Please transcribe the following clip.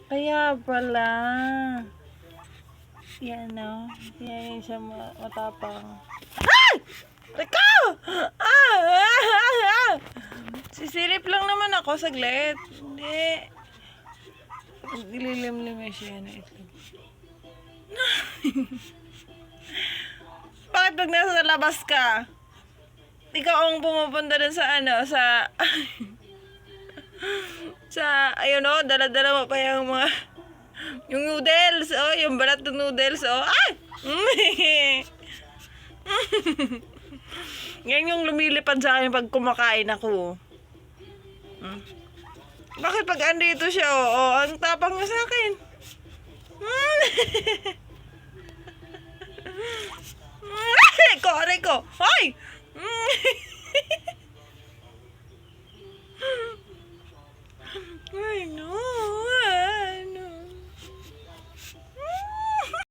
Kaya pala. Yan, no? Yan siya matapang. Ay! Teka! Sisilip lang naman ako saglit. Hindi. Ililim-lim siya na ito. Bakit pag nasa labas ka? Ikaw ang pumupunta dun sa ayun o, dala-dala mo pa yung mga, yung noodles, yung balat ng noodles, ay! Yan yung lumilipad sa akin pag kumakain ako. Bakit pag andito siya, ang tapang niya sa akin. Kore ko! Hoy! Ay, no.